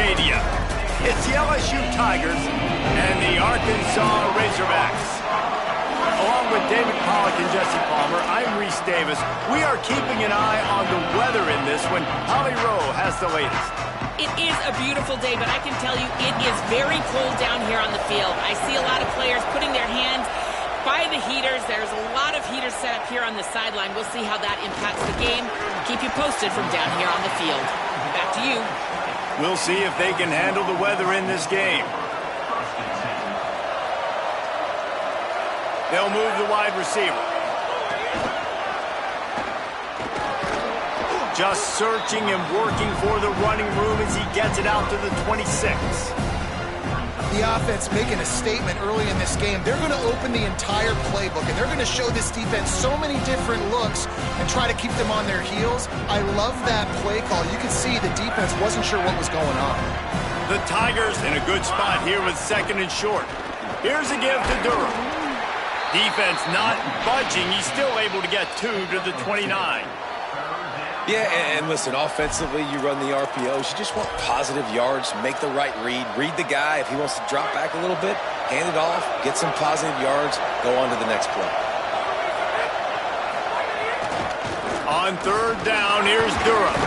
stadium. It's the LSU Tigers and the Arkansas Razorbacks. Along with David Pollack and Jesse Palmer, I'm Reese Davis. We are keeping an eye on the weather in this one. Holly Rowe has the latest. It is a beautiful day, but I can tell you it is very cold down here on the field. I see a lot of players putting their hands by the heaters. There's a lot of heaters set up here on the sideline. We'll see how that impacts the game. Keep you posted from down here on the field. Back to you. We'll see if they can handle the weather in this game. They'll move the wide receiver. Just searching and working for the running room as he gets it out to the 26. The offense making a statement early in this game. They're going to open the entire playbook, and they're going to show this defense so many different looks and try to keep them on their heels. I love that play call. You can see the defense wasn't sure what was going on. The Tigers in a good spot here with second and short. Here's a give to Durham. Defense not budging. He's still able to get 2 to the 29. Yeah, and listen, offensively, you run the RPOs. You just want positive yards, make the right read the guy. If he wants to drop back a little bit, hand it off, get some positive yards, go on to the next play. On third down, here's Durham.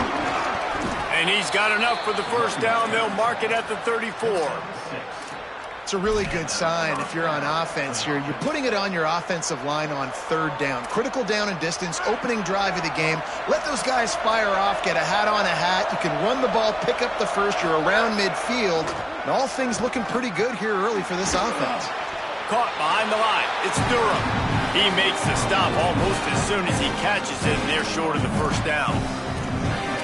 And he's got enough for the first down. They'll mark it at the 34. It's a really good sign if you're on offense. You're putting it on your offensive line on third down. Critical down and distance, opening drive of the game. Let those guys fire off, get a hat on a hat. You can run the ball, pick up the first. You're around midfield. And all things looking pretty good here early for this offense. Caught behind the line. It's Durham. He makes the stop almost as soon as he catches it, and they're short of the first down.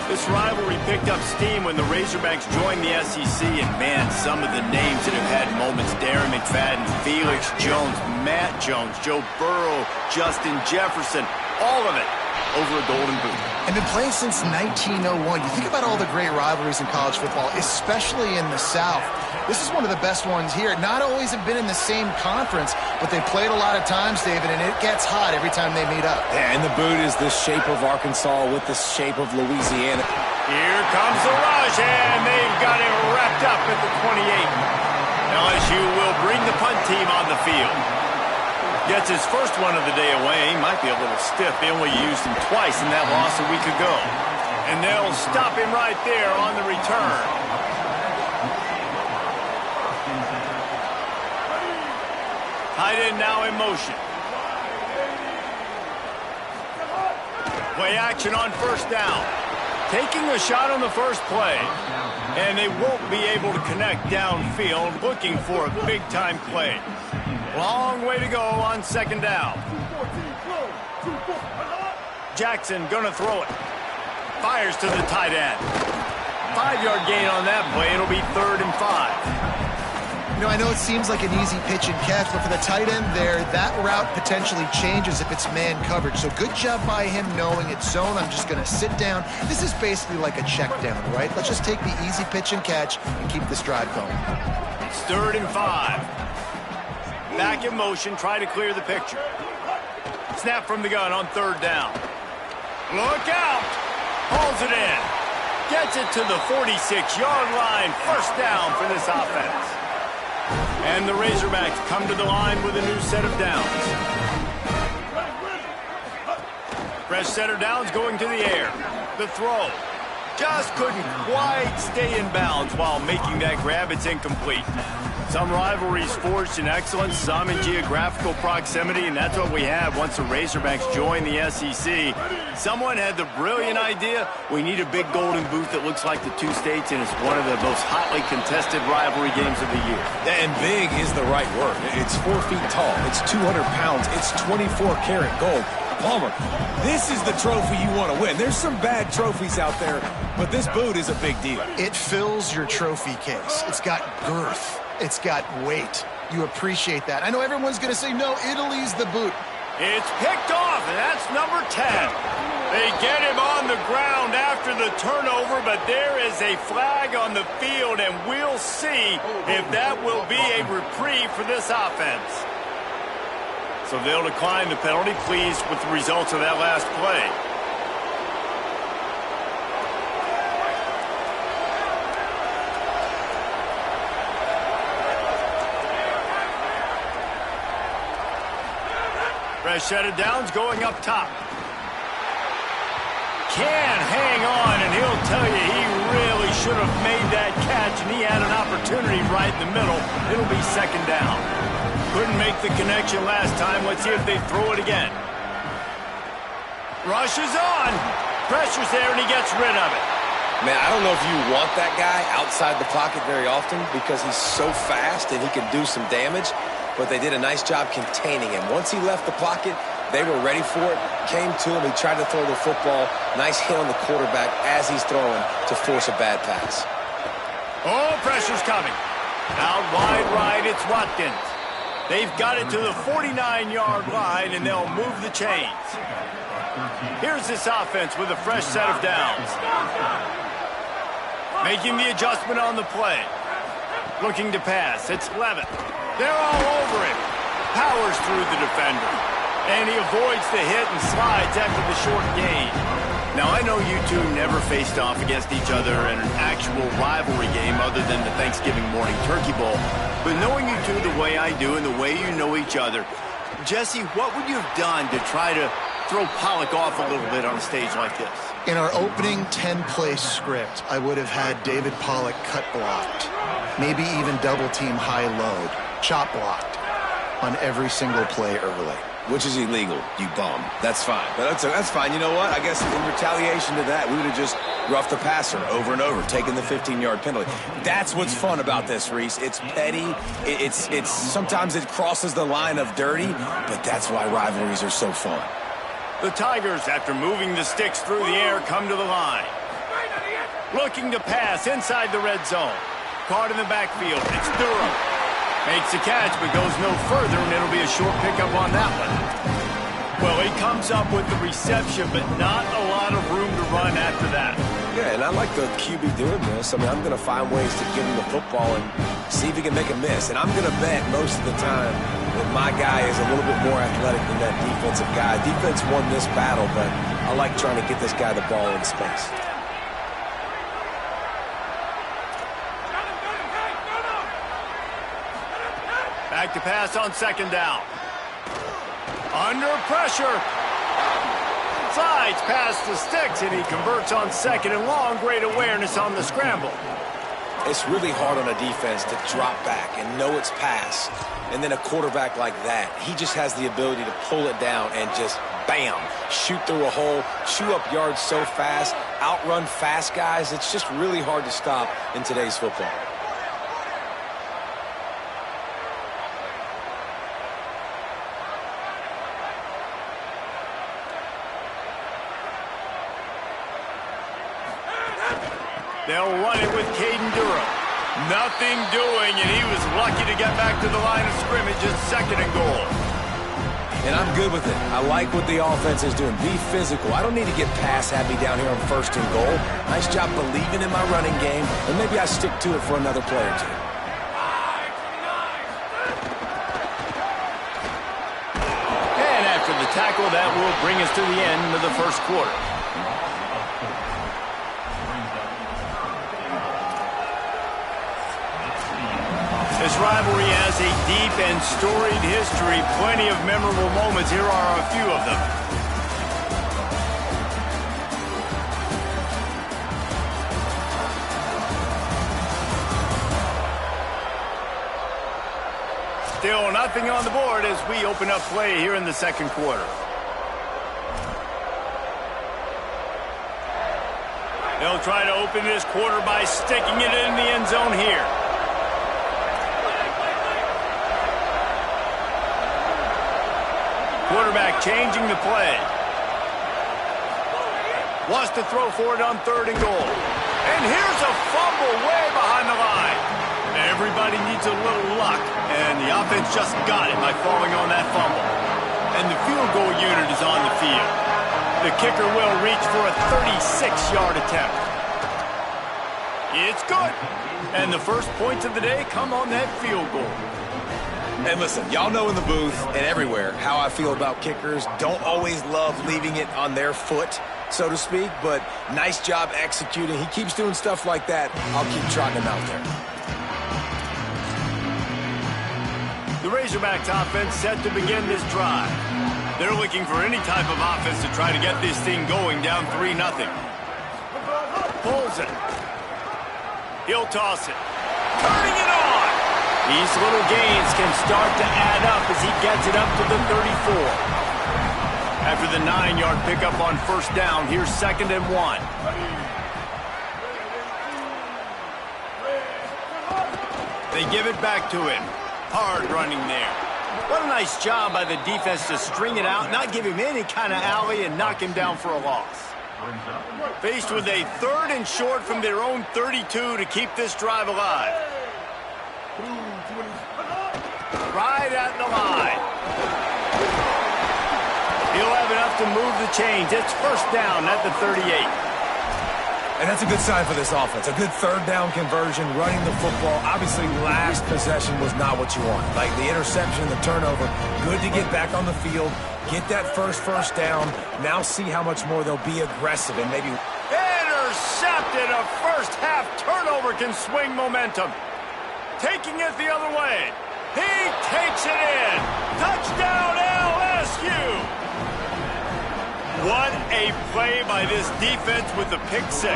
This rivalry picked up steam when the Razorbacks joined the SEC, and man, some of the names that have had moments: Darren McFadden, Felix Jones, Matt Jones, Joe Burrow, Justin Jefferson, all of it over a golden boot. And been playing since 1901. You think about all the great rivalries in college football, especially in the South. This is one of the best ones here. Not always have been in the same conference, but they played a lot of times, David, and it gets hot every time they meet up. Yeah, and the boot is the shape of Arkansas with the shape of Louisiana. Here comes the rush, and they've got it wrapped up at the 28. LSU will bring the punt team on the field. Gets his first one of the day away. He might be a little stiff. They only used him twice in that loss a week ago. And they'll stop him right there on the return. Tight end now in motion. Play action on first down. Taking a shot on the first play. And they won't be able to connect downfield, looking for a big-time play. Long way to go on second down. Jackson gonna throw it. Fires to the tight end. 5-yard gain on that play. It'll be 3rd and 5. You know, I know it seems like an easy pitch and catch, but for the tight end there, that route potentially changes if it's man coverage. So good job by him knowing it's zone. I'm just going to sit down. This is basically like a check down, right? Let's just take the easy pitch and catch and keep this drive going. It's 3rd and 5. Back in motion, try to clear the picture. Snap from the gun on 3rd down. Look out! Hauls it in. Gets it to the 46-yard line. First down for this offense. And the Razorbacks come to the line with a new set of downs. Fresh set of downs going to the air. The throw. Just couldn't quite stay in bounds while making that grab. It's incomplete. Some rivalries forged in excellence, some in geographical proximity, and that's what we have once the Razorbacks join the SEC. Someone had the brilliant idea, we need a big golden boot that looks like the two states, and it's one of the most hotly contested rivalry games of the year. And big is the right word. It's 4 feet tall. It's 200 pounds. It's 24-karat gold. Palmer, this is the trophy you want to win. There's some bad trophies out there, but this boot is a big deal. It fills your trophy case. It's got girth. It's got weight. You appreciate that. I know everyone's going to say, no, Italy's the boot. It's picked off, and that's number 10. They get him on the ground after the turnover, but there is a flag on the field, and we'll see if that will be a reprieve for this offense. So they'll decline the penalty, pleased with the results of that last play. Fresh set of downs going up top. Can hang on, and he'll tell you he really should have made that catch, and he had an opportunity right in the middle. It'll be second down. Couldn't make the connection last time. Let's see if they throw it again. Rushes on. Pressure's there, and he gets rid of it. Man, I don't know if you want that guy outside the pocket very often because he's so fast and he can do some damage, but they did a nice job containing him. Once he left the pocket, they were ready for it, came to him, he tried to throw the football. Nice hit on the quarterback as he's throwing to force a bad pass. Oh, pressure's coming. Out wide right, it's Watkins. They've got it to the 49-yard line, and they'll move the chains. Here's this offense with a fresh set of downs. Making the adjustment on the play. Looking to pass. It's Levitt. They're all over him. Powers through the defender. And he avoids the hit and slides after the short gain. Now, I know you two never faced off against each other in an actual rivalry game other than the Thanksgiving morning turkey bowl. But knowing you two the way I do and the way you know each other, Jesse, what would you have done to try to throw Pollock off a little bit on a stage like this? In our opening 10-play script, I would have had David Pollock cut blocked, maybe even double-team high-load, chop blocked on every single play early. Which is illegal, you bum. That's fine. But that's fine. You know what? I guess in retaliation to that, we would have just roughed the passer over and over, taking the 15-yard penalty. That's what's fun about this, Reese. It's petty. It's sometimes it crosses the line of dirty, but that's why rivalries are so fun. The Tigers, after moving the sticks through the air, come to the line. Looking to pass inside the red zone. Caught in the backfield. It's Durham. Makes the catch, but goes no further, and it'll be a short pickup on that one. Well, he comes up with the reception, but not a lot of room to run after that. Yeah, and I like the QB doing this. I mean, I'm going to find ways to give him the football and see if he can make a miss. And I'm going to bet most of the time that my guy is a little bit more athletic than that defensive guy. Defense won this battle, but I like trying to get this guy the ball in space. Back to pass on second down. Under pressure. Slides past the sticks, and he converts on second and long. Great awareness on the scramble. It's really hard on a defense to drop back and know it's pass. And then a quarterback like that, he just has the ability to pull it down and just, bam, shoot through a hole, chew up yards so fast, outrun fast guys. It's just really hard to stop in today's football. They'll run it with Caden Durham. Nothing doing, and he was lucky to get back to the line of scrimmage at second and goal. And I'm good with it. I like what the offense is doing. Be physical. I don't need to get pass happy down here on first and goal. Nice job believing in my running game, and maybe I stick to it for another play or two. And after the tackle, that will bring us to the end of the first quarter. This rivalry has a deep and storied history. Plenty of memorable moments. Here are a few of them. Still nothing on the board as we open up play here in the second quarter. They'll try to open this quarter by sticking it in the end zone here. Quarterback changing the play. Wants to throw for it on third and goal. And here's a fumble way behind the line. Everybody needs a little luck, and the offense just got it by falling on that fumble. And the field goal unit is on the field. The kicker will reach for a 36-yard attempt. It's good. And the first points of the day come on that field goal. And listen, y'all know in the booth and everywhere how I feel about kickers. Don't always love leaving it on their foot, so to speak, but nice job executing. He keeps doing stuff like that. I'll keep trotting him out there. The Razorbacks offense set to begin this drive. They're looking for any type of offense to try to get this thing going down 3-0. Pulls it. He'll toss it. Turning it on. These little gains can start to add up as he gets it up to the 34. After the 9-yard pickup on first down, here's 2nd and 1. They give it back to him. Hard running there. What a nice job by the defense to string it out, not give him any kind of alley, and knock him down for a loss. Faced with a 3rd and short from their own 32 to keep this drive alive. Right at the line. He'll have enough to move the chains. It's first down at the 38. And that's a good sign for this offense. A good 3rd down conversion, running the football. Obviously, last possession was not what you want. Like the interception, the turnover. Good to get back on the field, get that first down. Now see how much more they'll be aggressive and maybe... Intercepted! A first-half turnover can swing momentum. Taking it the other way. He takes it in. Touchdown, LSU! What a play by this defense with the pick 6.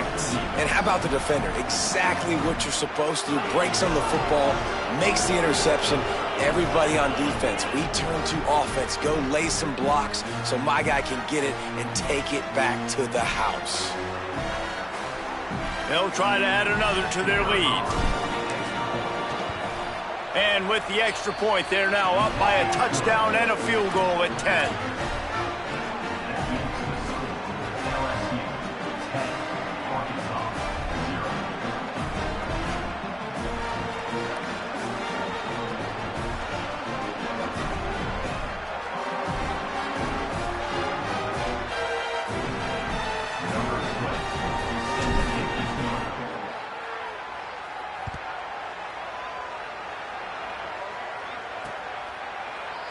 And how about the defender? Exactly what you're supposed to do. Breaks on the football, makes the interception. Everybody on defense, we turn to offense. Go lay some blocks so my guy can get it and take it back to the house. They'll try to add another to their lead. And with the extra point, they're now up by a touchdown and a field goal at 10.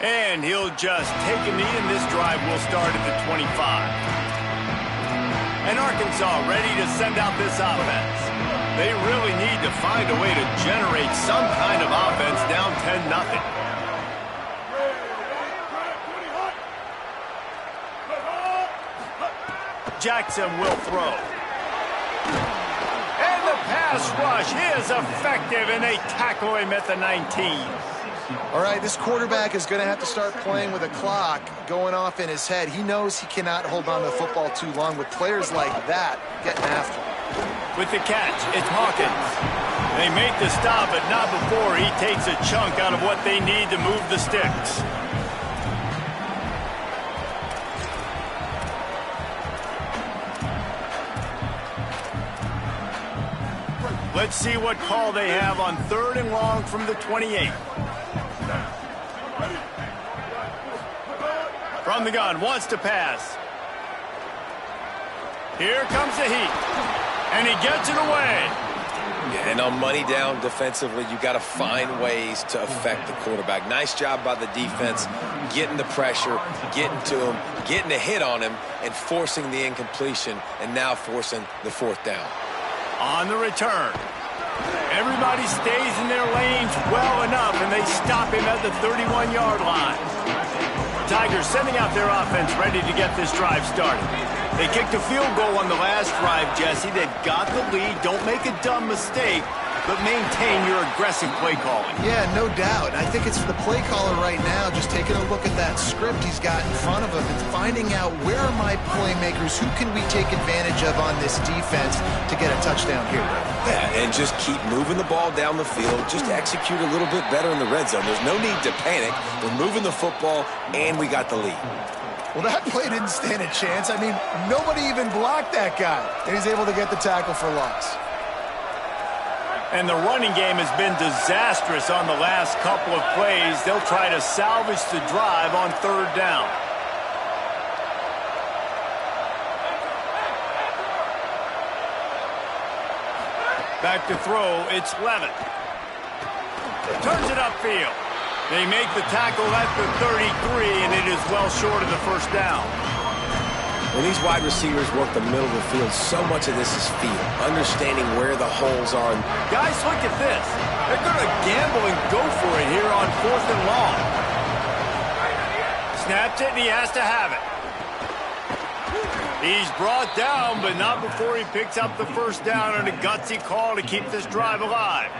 And he'll just take a knee, and this drive will start at the 25. And Arkansas ready to send out this offense. They really need to find a way to generate some kind of offense down 10-0. Jackson will throw. And the pass rush is effective, and they tackle him at the 19. All right, this quarterback is going to have to start playing with a clock going off in his head. He knows he cannot hold on to the football too long with players like that getting after him. With the catch, it's Hawkins. They make the stop, but not before he takes a chunk out of what they need to move the sticks. Let's see what call they have on 3rd and long from the 28. From the gun, wants to pass. Here comes the heat. And he gets it away. Yeah, and on money down defensively, you got to find ways to affect the quarterback. Nice job by the defense, getting the pressure, getting to him, getting a hit on him, and forcing the incompletion, and now forcing the 4th down. On the return. Everybody stays in their lanes well enough, and they stop him at the 31-yard line. Tigers sending out their offense ready to get this drive started. They kicked a field goal on the last drive, Jesse. They've got the lead. Don't make a dumb mistake, but maintain your aggressive play calling. Yeah, no doubt. I think it's the play caller right now just taking a look at that script he's got in front of him and finding out where are my playmakers, who can we take advantage of on this defense to get a touchdown here. Yeah, and just keep moving the ball down the field. Just execute a little bit better in the red zone. There's no need to panic. We're moving the football, and we got the lead. Well, that play didn't stand a chance. I mean, nobody even blocked that guy, and he's able to get the tackle for loss. And the running game has been disastrous on the last couple of plays. They'll try to salvage the drive on 3rd down. Back to throw, it's Levitt. Turns it upfield. They make the tackle at the 33, and it is well short of the 1st down. When these wide receivers work the middle of the field, so much of this is feel, understanding where the holes are. Guys, look at this. They're going to gamble and go for it here on 4th and long. Snaps it, and he has to have it. He's brought down, but not before he picks up the first down on a gutsy call to keep this drive alive.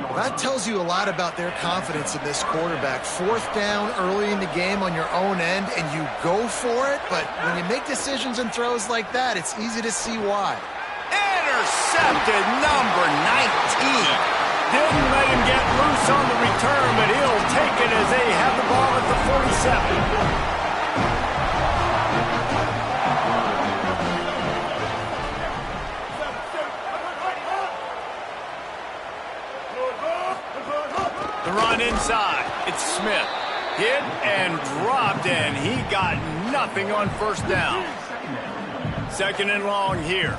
Well, that tells you a lot about their confidence in this quarterback. Fourth down early in the game on your own end, and you go for it, but when you make decisions and throws like that, it's easy to see why. Intercepted, number 19. Didn't let him get loose on the return, but he'll take it as they have the ball at the 47. The run inside. It's Smith. Hit and dropped, and he got nothing on first down. Second and long here.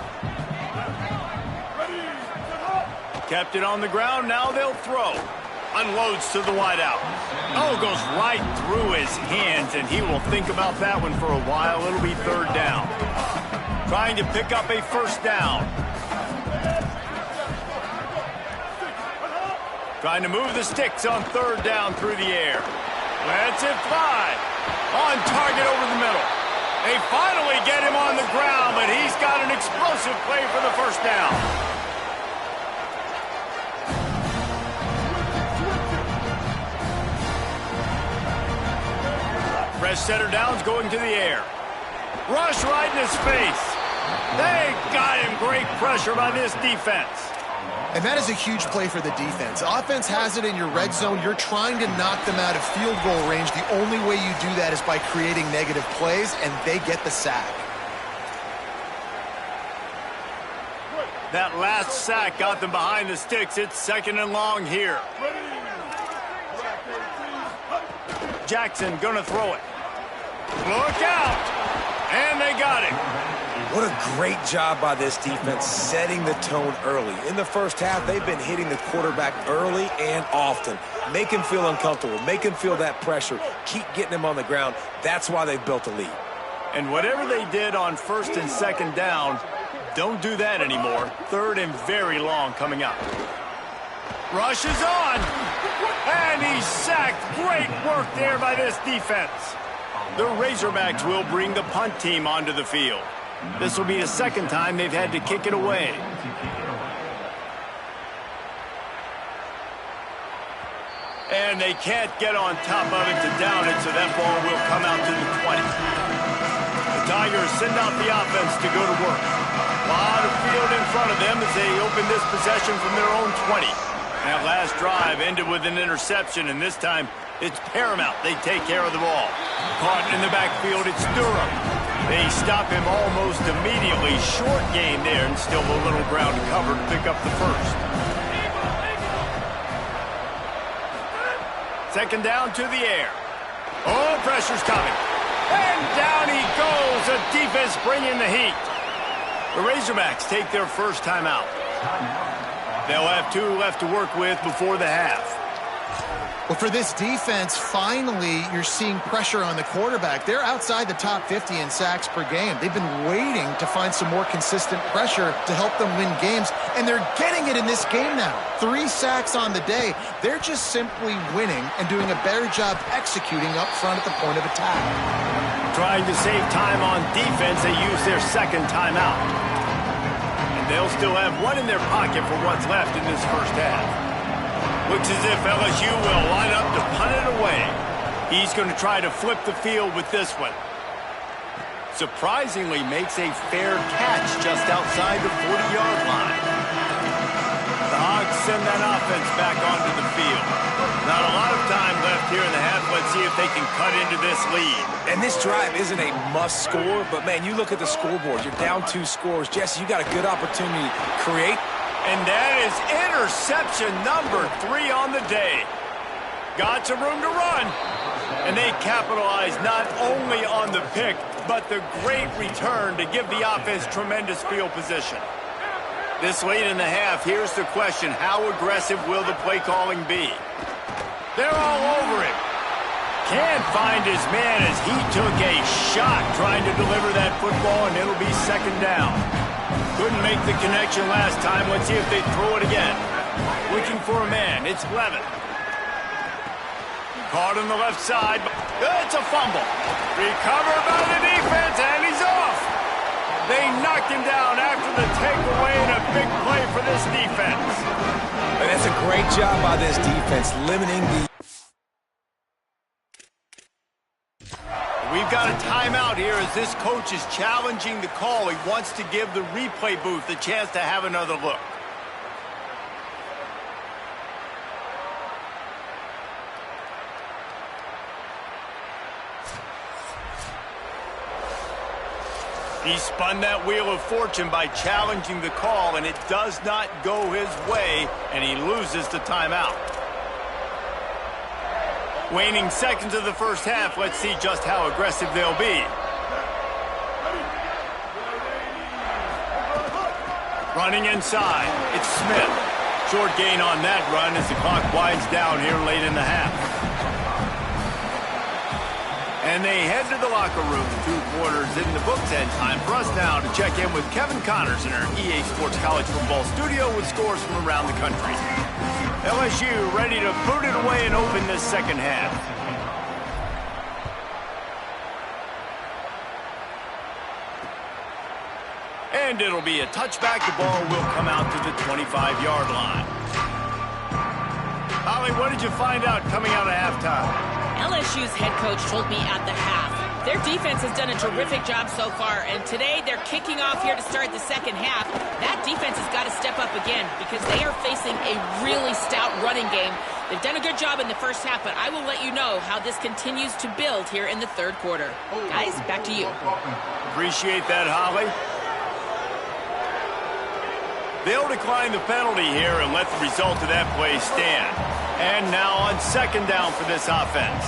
Kept it on the ground. Now they'll throw. Unloads to the wideout. Oh, goes right through his hands, and he will think about that one for a while. It'll be third down. Trying to pick up a first down. Trying to move the sticks on third down through the air. Lets it fly. On target over the middle. They finally get him on the ground, but he's got an explosive play for the first down. Fresh center downs going to the air. Rush right in his face. They got him. Great pressure by this defense. And that is a huge play for the defense. Offense has it in your red zone. You're trying to knock them out of field goal range. The only way you do that is by creating negative plays, and they get the sack. That last sack got them behind the sticks. It's second and long here. Jackson gonna throw it. Look out! And they got it. What a great job by this defense setting the tone early. In the first half, they've been hitting the quarterback early and often. Make him feel uncomfortable. Make him feel that pressure. Keep getting him on the ground. That's why they've built a lead. And whatever they did on first and second down, don't do that anymore. Third and very long coming up. Rush is on. And he's sacked. Great work there by this defense. The Razorbacks will bring the punt team onto the field. This will be the second time they've had to kick it away. And they can't get on top of it to down it, so that ball will come out to the 20. The Tigers send out the offense to go to work. A lot of field in front of them as they open this possession from their own 20. That last drive ended with an interception, and this time it's paramount they take care of the ball. Caught in the backfield, it's Durham. They stop him almost immediately. Short gain there, and still a little ground to cover to pick up the first. Second down to the air. Oh, pressure's coming. And down he goes. The defense bringing the heat. The Razorbacks take their first timeout. They'll have 2 left to work with before the half. Well, for this defense, finally, you're seeing pressure on the quarterback. They're outside the top 50 in sacks per game. They've been waiting to find some more consistent pressure to help them win games, and they're getting it in this game now. 3 sacks on the day. They're just simply winning and doing a better job executing up front at the point of attack. Trying to save time on defense, they use their second timeout. And they'll still have 1 in their pocket for what's left in this first half. Looks as if LSU will line up to punt it away. He's going to try to flip the field with this one. Surprisingly makes a fair catch just outside the 40-yard line. The Hogs send that offense back onto the field. Not a lot of time left here in the half. Let's see if they can cut into this lead. And this drive isn't a must score, but, man, you look at the scoreboard. You're down 2 scores. Jesse, you got a good opportunity to create. And that is interception number 3 on the day. Got some room to run. And they capitalize not only on the pick, but the great return to give the offense tremendous field position. This late in the half, here's the question. How aggressive will the play calling be? They're all over him. Can't find his man as he took a shot trying to deliver that football, and it'll be second down. Couldn't make the connection last time. Let's see if they throw it again. Looking for a man. It's Levin. Caught on the left side. It's a fumble. Recovered by the defense, and he's off. They knocked him down after the takeaway, and a big play for this defense. And that's a great job by this defense, limiting the... We've got a timeout here as this coach is challenging the call. He wants to give the replay booth a chance to have another look. He spun that wheel of fortune by challenging the call, and it does not go his way, and he loses the timeout. Waning seconds of the first half, let's see just how aggressive they'll be. Running inside, it's Smith. Short gain on that run as the clock winds down here late in the half. And they head to the locker room, 2 quarters in the books, and time for us now to check in with Kevin Connors in our EA Sports College Football studio with scores from around the country. LSU ready to boot it away and open this second half. And it'll be a touchback. The ball will come out to the 25-yard line. Holly, what did you find out coming out of halftime? LSU's head coach told me at the half, their defense has done a terrific job so far, and today they're kicking off here to start the second half. That defense has got to step up again because they are facing a really stout running game. They've done a good job in the first half, but I will let you know how this continues to build here in the third quarter. Guys, back to you. Appreciate that, Holly. They'll decline the penalty here and let the result of that play stand. And now on second down for this offense.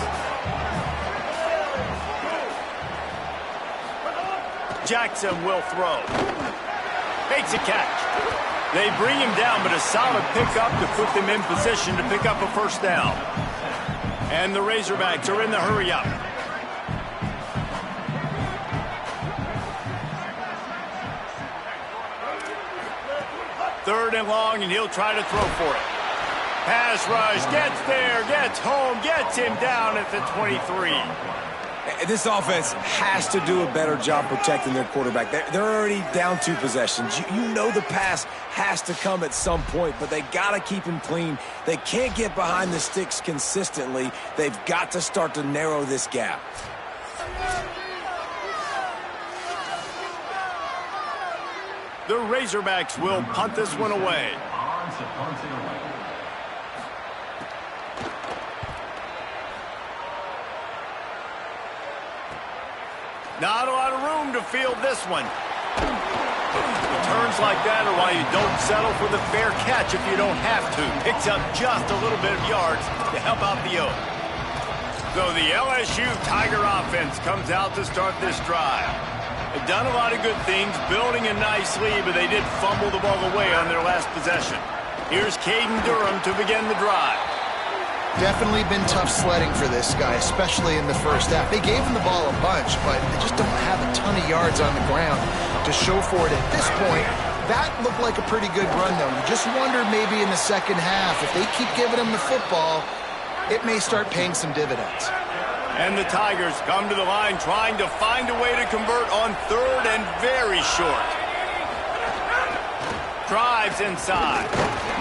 Jackson will throw. Makes a catch. They bring him down, but a solid pickup to put them in position to pick up a first down. And the Razorbacks are in the hurry-up. Third and long, and he'll try to throw for it. Pass rush, gets there, gets home, gets him down at the 23. This offense has to do a better job protecting their quarterback. They're already down 2 possessions. You know the pass has to come at some point, but they got to keep him clean. They can't get behind the sticks consistently. They've got to start to narrow this gap. The Razorbacks will punt this one away. Not a lot of room to field this one. Returns like that are why you don't settle for the fair catch if you don't have to. Picks up just a little bit of yards to help out the Oak. So the LSU Tiger offense comes out to start this drive. They've done a lot of good things, building a nice lead, but they did fumble the ball away on their last possession. Here's Caden Durham to begin the drive. Definitely been tough sledding for this guy, especially in the first half. They gave him the ball a bunch, but they just don't have a ton of yards on the ground to show for it at this point. That looked like a pretty good run, though. You just wonder maybe in the second half, if they keep giving him the football, it may start paying some dividends. And the Tigers come to the line trying to find a way to convert on third and very short. Drives inside.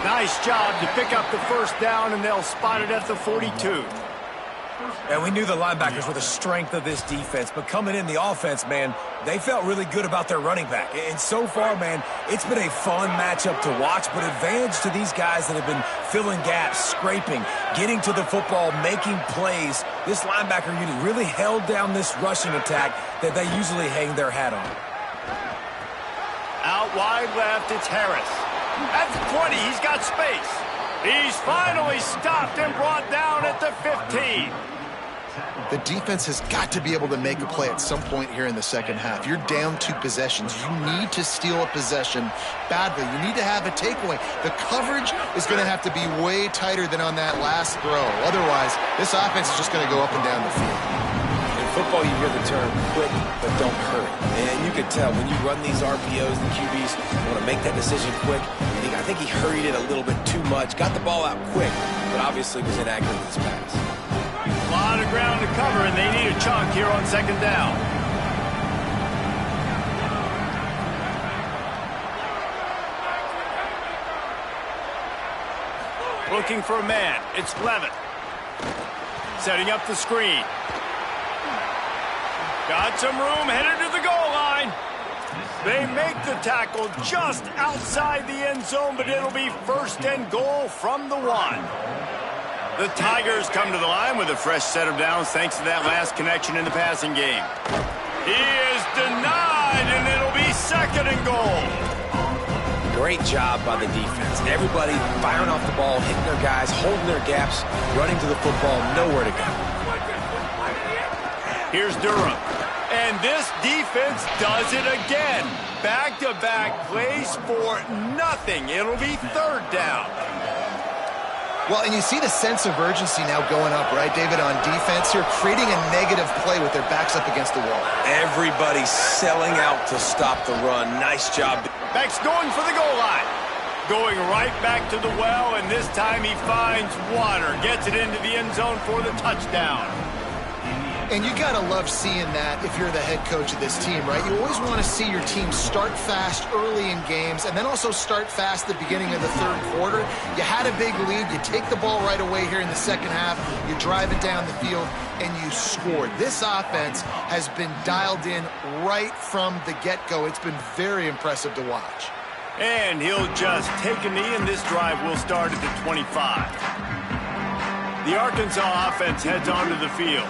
Nice job to pick up the first down, and they'll spot it at the 42. And we knew the linebackers were the strength of this defense, but coming in the offense, man, they felt really good about their running back. And so far, man, it's been a fun matchup to watch, but advantage to these guys that have been filling gaps, scraping, getting to the football, making plays. This linebacker unit really held down this rushing attack that they usually hang their hat on. Out wide left, it's Harris. At the 20, he's got space. He's finally stopped and brought down at the 15. The defense has got to be able to make a play at some point here in the second half. You're down 2 possessions. You need to steal a possession badly. You need to have a takeaway. The coverage is going to have to be way tighter than on that last throw. Otherwise, this offense is just going to go up and down the field. In football, you hear the term quick, but don't hurry. And you can tell when you run these RPOs, the QBs want to make that decision quick. I think he hurried it a little bit too much, got the ball out quick, but obviously was inaccurate with his pass. A lot of ground to cover, and they need a chunk here on second down. Looking for a man. It's Levitt. Setting up the screen. Got some room, headed to the goal line. They make the tackle just outside the end zone, but it'll be first and goal from the 1. The Tigers come to the line with a fresh set of downs thanks to that last connection in the passing game. He is denied, and it'll be second and goal. Great job by the defense. Everybody firing off the ball, hitting their guys, holding their gaps, running to the football, nowhere to go. Here's Durham. And this defense does it again. Back-to-back plays for nothing. It'll be third down. Well, and you see the sense of urgency now going up, right, David, on defense here, creating a negative play with their backs up against the wall. Everybody's selling out to stop the run. Nice job. Beck's going for the goal line. Going right back to the well, and this time he finds water. Gets it into the end zone for the touchdown. And you got to love seeing that if you're the head coach of this team, right? You always want to see your team start fast early in games and then also start fast at the beginning of the third quarter. You had a big lead. You take the ball right away here in the second half. You drive it down the field, and you scored. This offense has been dialed in right from the get-go. It's been very impressive to watch. And he'll just take a knee, and this drive will start at the 25. The Arkansas offense heads onto the field.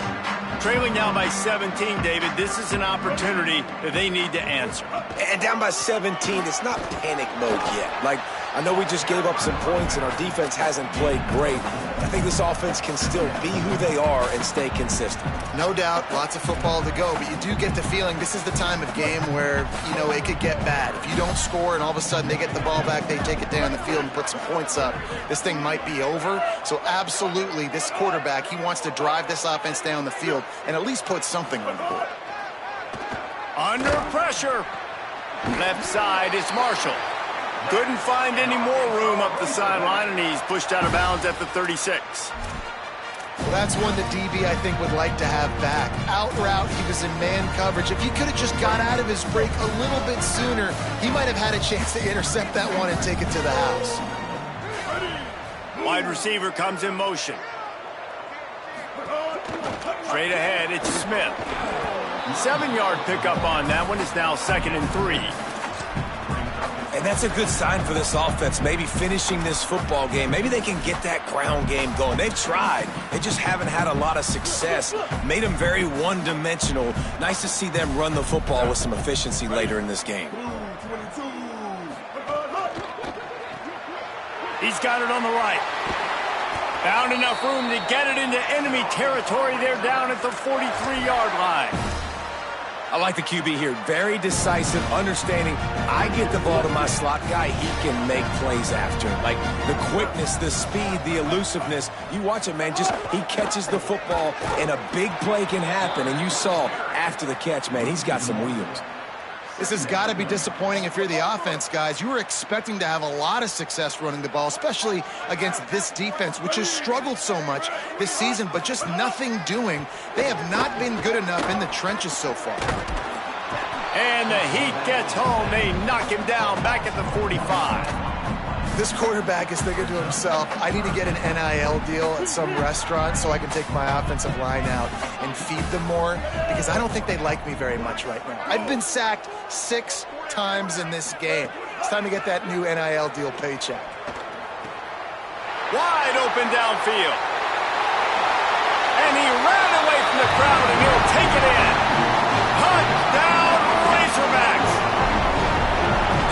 Trailing now by 17, David, this is an opportunity that they need to answer. And down by 17, it's not panic mode yet. Like, I know we just gave up some points and our defense hasn't played great. I think this offense can still be who they are and stay consistent. No doubt, lots of football to go, but you do get the feeling this is the time of game where, you know, it could get bad. If you don't score and all of a sudden they get the ball back, they take it down the field and put some points up, this thing might be over. So absolutely, this quarterback, he wants to drive this offense down the field and at least put something on the board. Under pressure. Left side is Marshall. Couldn't find any more room up the sideline, and he's pushed out of bounds at the 36. Well, that's one that DB, I think, would like to have back. Out route, he was in man coverage. If he could have just got out of his break a little bit sooner, he might have had a chance to intercept that one and take it to the house. Wide receiver comes in motion. Straight ahead, it's Smith. 7-yard pickup on that one. Is now 2nd and 3. And that's a good sign for this offense, maybe finishing this football game. Maybe they can get that ground game going. They've tried. They just haven't had a lot of success. Made them very one-dimensional. Nice to see them run the football with some efficiency later in this game. He's got it on the right. Found enough room to get it into enemy territory. They're down at the 43-yard line. I like the QB here. Very decisive, understanding. I get the ball to my slot guy, he can make plays after. Like the quickness, the speed, the elusiveness. You watch it, man. Just he catches the football, and a big play can happen. And you saw after the catch, man, he's got some wheels. This has got to be disappointing if you're the offense, guys. You were expecting to have a lot of success running the ball, especially against this defense, which has struggled so much this season, but just nothing doing. They have not been good enough in the trenches so far. And the heat gets home. They knock him down back at the 45. This quarterback is thinking to himself, I need to get an NIL deal at some restaurant so I can take my offensive line out and feed them more, because I don't think they like me very much right now. I've been sacked 6 times in this game. It's time to get that new NIL deal paycheck. Wide open downfield. And he ran away from the crowd, and he'll take it in. Touchdown, Razorbacks.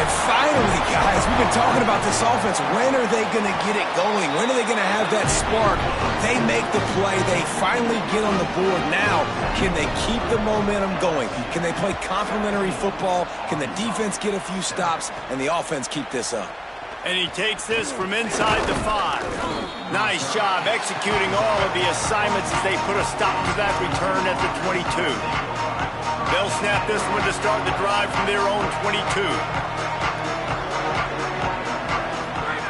And finally, guys, we've been talking about this offense. When are they going to get it going? When are they going to have that spark? They make the play. They finally get on the board. Now, can they keep the momentum going? Can they play complementary football? Can the defense get a few stops and the offense keep this up? And he takes this from inside the 5. Nice job executing all of the assignments as they put a stop to that return at the 22. They'll snap this one to start the drive from their own 22.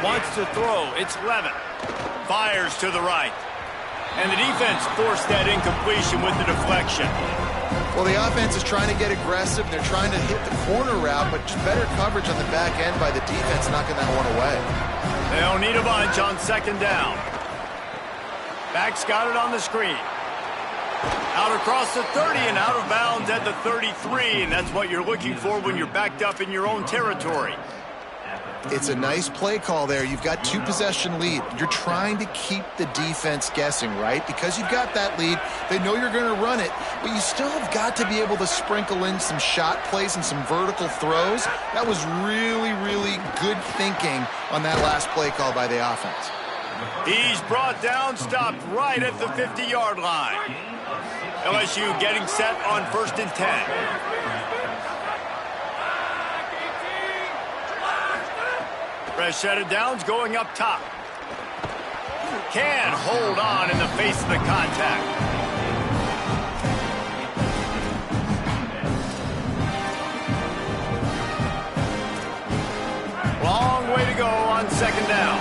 Wants to throw. It's Levitt. Fires to the right. And the defense forced that incompletion with the deflection. Well, the offense is trying to get aggressive. They're trying to hit the corner route, but just better coverage on the back end by the defense knocking that one away. They'll need a bunch on second down. Back's got it on the screen. Out across the 30 and out of bounds at the 33, and that's what you're looking for when you're backed up in your own territory. It's a nice play call there. You've got 2-possession lead. You're trying to keep the defense guessing, right? Because you've got that lead, they know you're going to run it, but you still have got to be able to sprinkle in some shot plays and some vertical throws. That was really, really good thinking on that last play call by the offense. He's brought down, stopped right at the 50-yard line. LSU getting set on 1st and 10. Fresh set of downs going up top. Can hold on in the face of the contact. Long way to go on second down.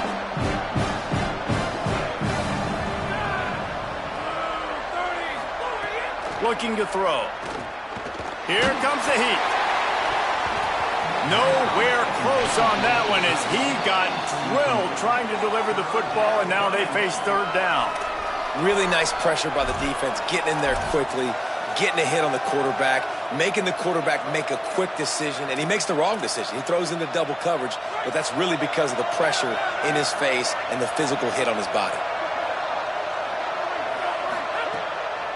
Looking to throw. Here comes the heat. Nowhere close on that one as he got drilled trying to deliver the football, and now they face third down. Really nice pressure by the defense, getting in there quickly, getting a hit on the quarterback, making the quarterback make a quick decision, and he makes the wrong decision. He throws into double coverage, but that's really because of the pressure in his face and the physical hit on his body.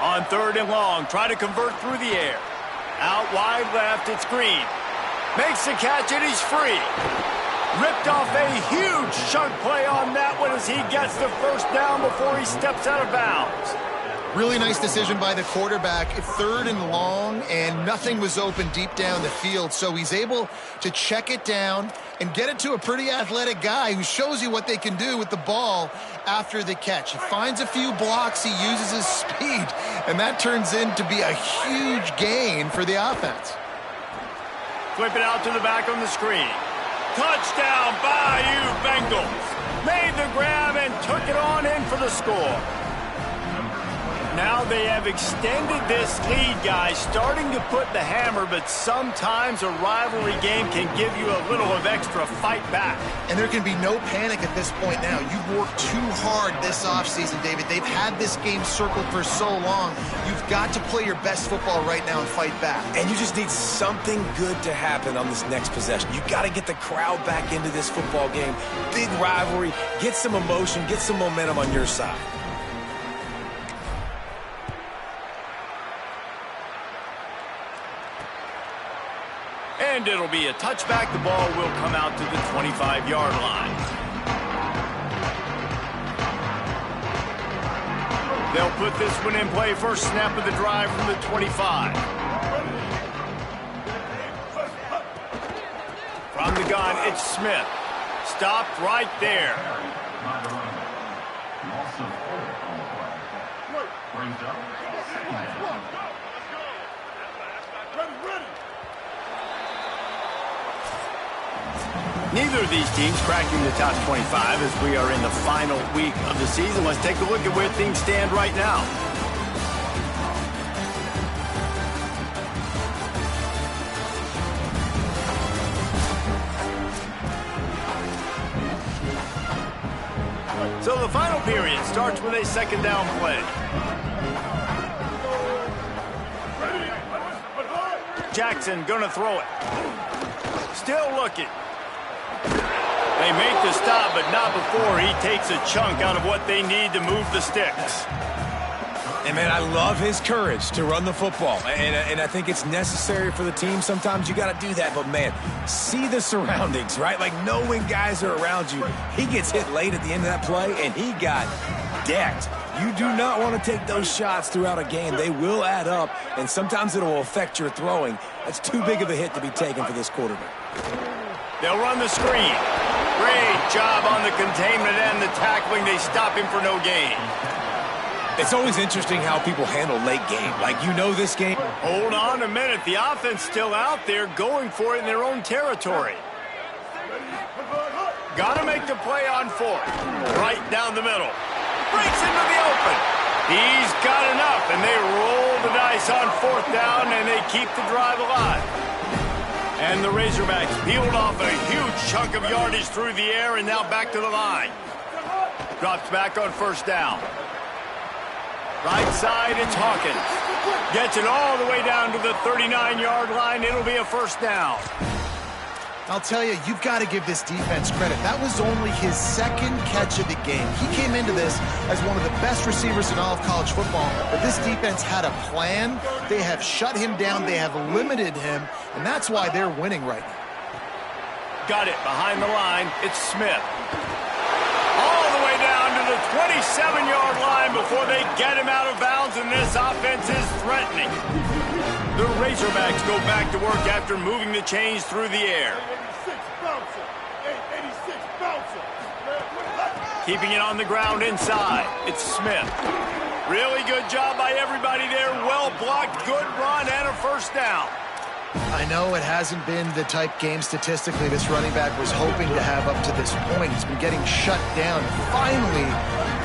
On 3rd and long, try to convert through the air. Out wide left, it's Green. Makes the catch, and he's free. Ripped off a huge chunk play on that one as he gets the first down before he steps out of bounds. Really nice decision by the quarterback. 3rd and long, and nothing was open deep down the field, so he's able to check it down and get it to a pretty athletic guy who shows you what they can do with the ball after the catch. He finds a few blocks, he uses his speed, and that turns into be a huge gain for the offense. Flip it out to the back on the screen. Touchdown, Bayou Bengals. Made the grab and took it on in for the score. Now they have extended this lead, guys, starting to put the hammer, but sometimes a rivalry game can give you a little of extra fight back. And there can be no panic at this point now. You've worked too hard this offseason, David. They've had this game circled for so long. You've got to play your best football right now and fight back. And you just need something good to happen on this next possession. You got to get the crowd back into this football game. Big rivalry. Get some emotion. Get some momentum on your side. And it'll be a touchback. The ball will come out to the 25-yard line. They'll put this one in play. First snap of the drive from the 25. From the gun, it's Smith. Stopped right there. Neither of these teams cracking the top 25 as we are in the final week of the season. Let's take a look at where things stand right now. So the final period starts with a second down play. Jackson gonna throw it. Still looking. They make the stop, but not before he takes a chunk out of what they need to move the sticks. And, man, I love his courage to run the football. And I think it's necessary for the team. Sometimes you got to do that. But, man, see the surroundings, right? Like, know when guys are around you. He gets hit late at the end of that play, and he got decked. You do not want to take those shots throughout a game. They will add up, and sometimes it will affect your throwing. That's too big of a hit to be taken for this quarterback. They'll run the screen. Great job on the containment and the tackling. They stop him for no gain. It's always interesting how people handle late game. Like, you know this game. Hold on a minute. The offense still out there going for it in their own territory. Got to make the play on 4th. Right down the middle. Breaks into the open. He's got enough, and they roll the dice on 4th down, and they keep the drive alive. And the Razorbacks peeled off a huge chunk of yardage through the air, and now back to the line. Drops back on 1st down. Right side, it's Hawkins. Gets it all the way down to the 39-yard line. It'll be a 1st down. I'll tell you, you've got to give this defense credit. That was only his 2nd catch of the game. He came into this as one of the best receivers in all of college football, but this defense had a plan. They have shut him down. They have limited him, and that's why they're winning right now. Got it behind the line. It's Smith. All the way down to the 27-yard line before they get him out of bounds, and this offense is threatening. The Razorbacks go back to work after moving the chains through the air. Keeping it on the ground inside. It's Smith. Really good job by everybody there. Well blocked, good run, and a 1st down. I know it hasn't been the type game statistically this running back was hoping to have up to this point. He's been getting shut down. Finally,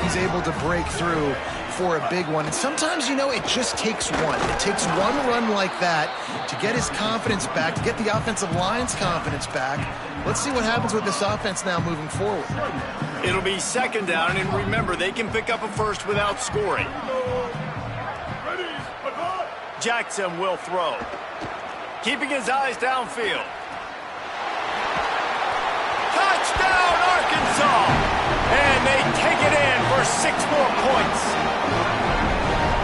he's able to break through for a big one. And sometimes, you know, it just takes one. It takes one run like that to get his confidence back, to get the offensive line's confidence back. Let's see what happens with this offense now moving forward. It'll be 2nd down, and remember, they can pick up a 1st without scoring. Jackson will throw. Keeping his eyes downfield. Touchdown, Arkansas! And they take it in for 6 more points.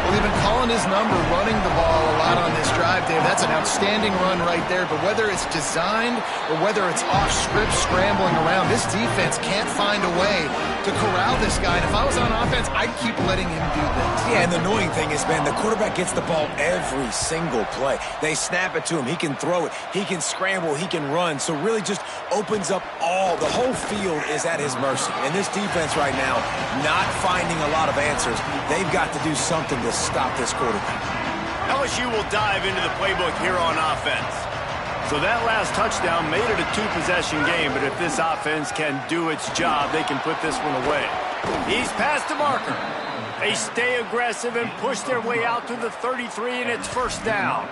Well, they've been calling his number, running the ball a lot on this drive, Dave. That's an outstanding run right there. But whether it's designed or whether it's off script scrambling around, this defense can't find a way to corral this guy. And if I was on offense, I'd keep letting him do this. Yeah, and the annoying thing is, man, the quarterback gets the ball every single play. They snap it to him. He can throw it. He can scramble. He can run. So really just opens up the whole field is at his mercy. And this defense right now, not finding a lot of answers. They've got to do something to stop this quarterback. LSU will dive into the playbook here on offense. So that last touchdown made it a 2-possession game, but if this offense can do its job, they can put this one away. He's past the marker. They stay aggressive and push their way out to the 33, and it's 1st down.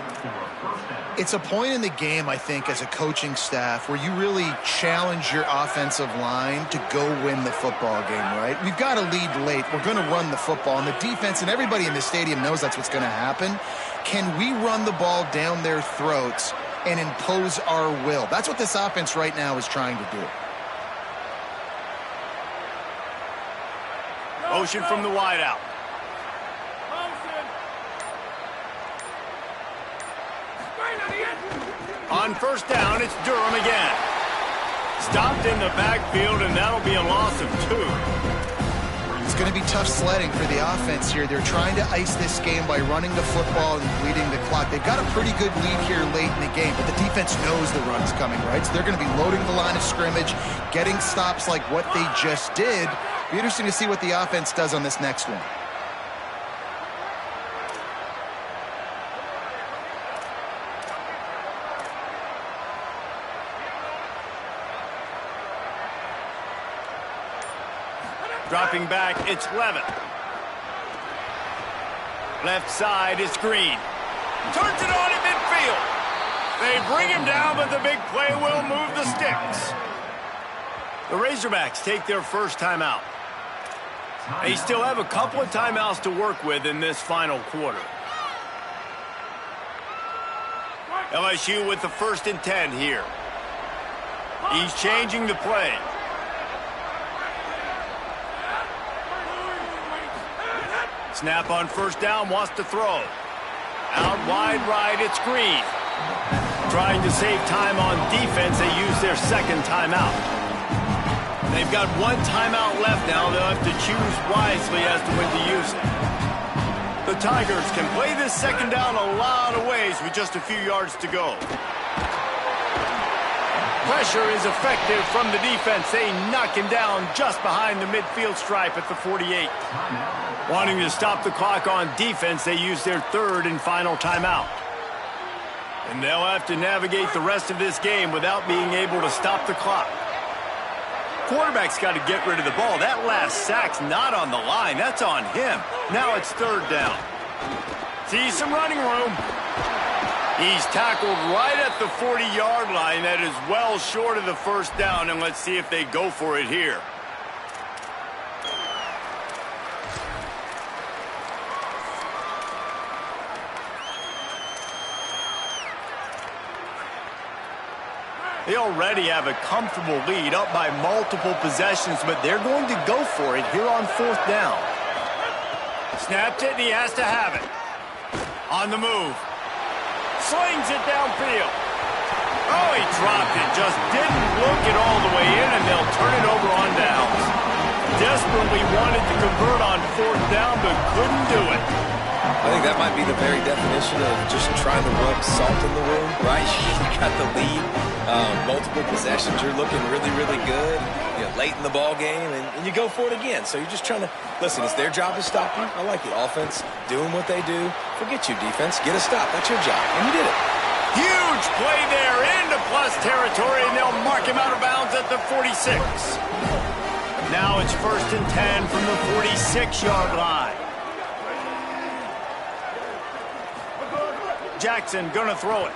It's a point in the game, I think, as a coaching staff where you really challenge your offensive line to go win the football game, right? We've got to lead late. We're going to run the football, and the defense and everybody in the stadium knows that's what's going to happen. Can we run the ball down their throats and impose our will? That's what this offense right now is trying to do. Motion from the wideout. On 1st down, it's Durham again. Stopped in the backfield, and that'll be a loss of 2. It's going to be tough sledding for the offense here. They're trying to ice this game by running the football and bleeding the clock. They've got a pretty good lead here late in the game, but the defense knows the run's coming, right? So they're going to be loading the line of scrimmage, getting stops like what they just did. Be interesting to see what the offense does on this next one. Dropping back, it's Levin. Left side, it's Green. Turns it on in midfield. They bring him down, but the big play will move the sticks. The Razorbacks take their 1st timeout. They still have a couple of timeouts to work with in this final quarter. LSU with the 1st and 10 here. He's changing the play. Snap on 1st down, wants to throw. Out wide right, it's Green. Trying to save time on defense, they use their 2nd timeout. They've got 1 timeout left now. They'll have to choose wisely as to when to use it. The Tigers can play this 2nd down a lot of ways with just a few yards to go. Pressure is effective from the defense. They knock him down just behind the midfield stripe at the 48. Wanting to stop the clock on defense, they use their 3rd and final timeout. And they'll have to navigate the rest of this game without being able to stop the clock. quarterback's got to get rid of the ball. That last sack's not on the line. That's on him. Now it's third down. See some running room. He's tackled right at the 40-yard line. That is well short of the first down, and let's see if they go for it here. They already have a comfortable lead, up by multiple possessions, but they're going to go for it here on fourth down. Snapped it, and he has to have it. On the move. Slings it downfield. Oh, he dropped it. Just didn't look it all the way in, and they'll turn it over on downs. Desperately wanted to convert on fourth down, but couldn't do it. I think that might be the very definition of just trying to rub salt in the wound, right? You got the lead, multiple possessions, you're looking really, really good, late in the ball game, and you go for it again. So you're just trying to, listen, it's their job to stop you. I like it. Offense, doing what they do. Forget you, defense. Get a stop. That's your job. And you did it. Huge play there into plus territory, and they'll mark him out of bounds at the 46. Now it's 1st and 10 from the 46-yard line. Jackson gonna throw it.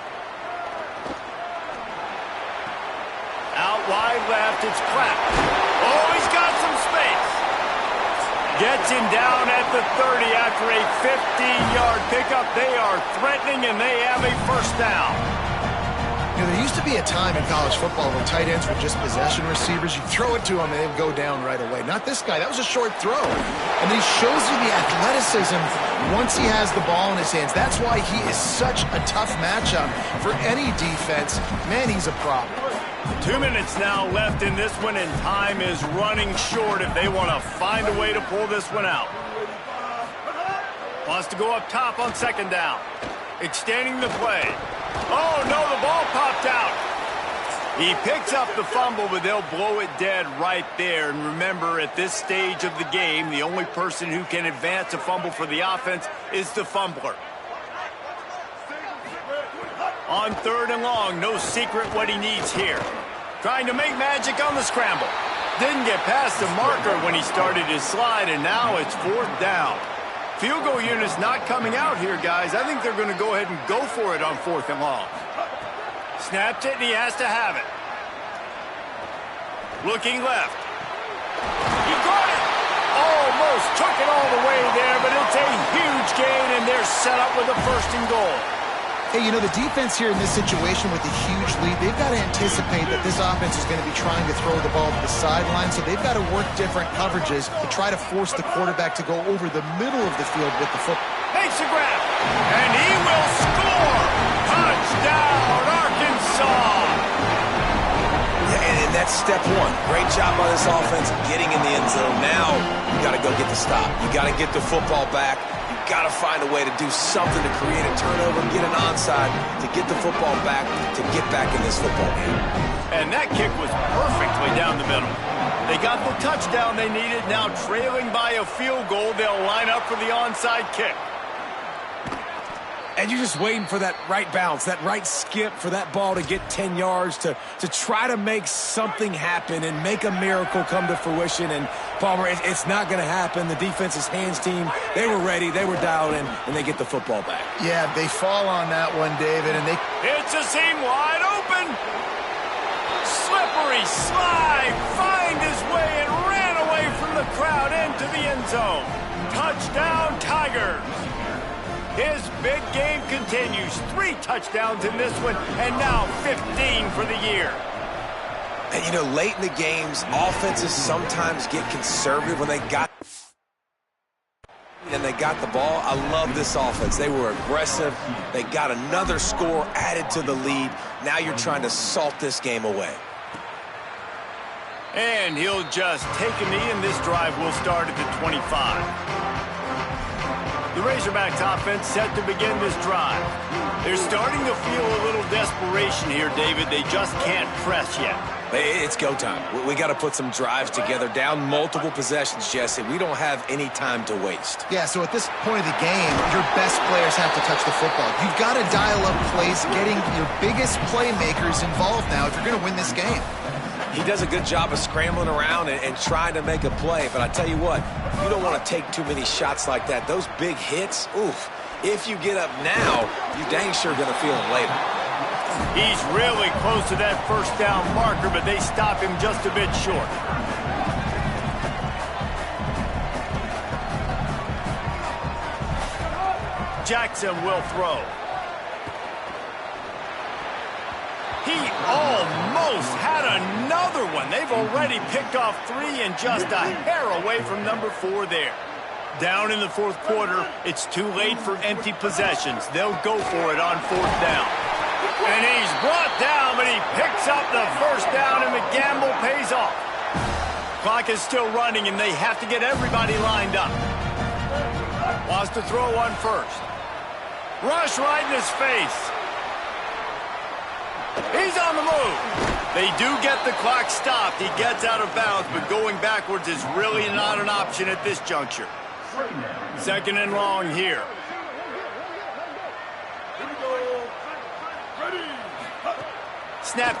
Out wide left, it's Clapp. Oh, he's got some space. Gets him down at the 30 after a 15-yard pickup. They are threatening, and they have a first down. There used to be a time in college football when tight ends were just possession receivers. You throw it to them, and they would go down right away. Not this guy. That was a short throw. And he shows you the athleticism once he has the ball in his hands. That's why he is such a tough matchup for any defense. Man, he's a problem. 2 minutes now left in this one, and time is running short if they want to find a way to pull this one out. Wants to go up top on second down. Extending the play. Oh, no, the ball popped out. He picks up the fumble, but they'll blow it dead right there. And remember, at this stage of the game, the only person who can advance a fumble for the offense is the fumbler. On third and long, no secret what he needs here. Trying to make magic on the scramble. Didn't get past the marker when he started his slide, and now it's fourth down. Field goal unit's not coming out here, guys. I think they're going to go ahead and go for it on fourth and long. Snapped it, and he has to have it. Looking left. He got it! Almost took it all the way there, but it's a huge gain, and they're set up with a first and goal. Hey, the defense here in this situation with a huge lead, they've got to anticipate that this offense is going to be trying to throw the ball to the sideline, so they've got to work different coverages to try to force the quarterback to go over the middle of the field with the football. Makes a grab, and he will score! Touchdown, Arkansas! Yeah, and that's step one. Great job by this offense getting in the end zone. Now you got to go get the stop. You got to get the football back. Got to find a way to do something to create a turnover, get an onside, to get the football back, to get back in this football game. And that kick was perfectly down the middle. They got the touchdown they needed. Now trailing by a field goal, they'll line up for the onside kick. And you're just waiting for that right bounce, that right skip for that ball to get 10 yards to try to make something happen and make a miracle come to fruition. And, Palmer, it's not going to happen. The defense's hands team, they were ready, they were dialed in, and they get the football back. Yeah, they fall on that one, David, and they... It's a seam wide open. Slippery slide, find his way and ran away from the crowd into the end zone. Touchdown, Tigers. His big game continues. 3 touchdowns in this one, and now 15 for the year. And, late in the games, offenses sometimes get conservative when they got the ball. I love this offense. They were aggressive. They got another score added to the lead. Now you're trying to salt this game away. And he'll just take a knee, and this drive will start at the 25. The Razorbacks offense set to begin this drive. They're starting to feel a little desperation here, David. They just can't press yet. It's go time. We got to put some drives together, down multiple possessions, Jesse. We don't have any time to waste. Yeah, so at this point of the game, your best players have to touch the football. You've got to dial up plays, getting your biggest playmakers involved now if you're going to win this game. He does a good job of scrambling around and trying to make a play. But I tell you what, you don't want to take too many shots like that. Those big hits, oof. If you get up now, you dang sure going to feel them later. He's really close to that first down marker, but they stop him just a bit short. Jackson will throw. He almost had another one. They've already picked off 3 and just a hair away from number 4 there. Down in the fourth quarter, it's too late for empty possessions. They'll go for it on 4th down. And he's brought down, but he picks up the first down, and the gamble pays off. Clock is still running, and they have to get everybody lined up. Wants to throw on first. Rush right in his face. He's on the move. They do get the clock stopped. He gets out of bounds, but going backwards is really not an option at this juncture. 2nd and long here. Snap to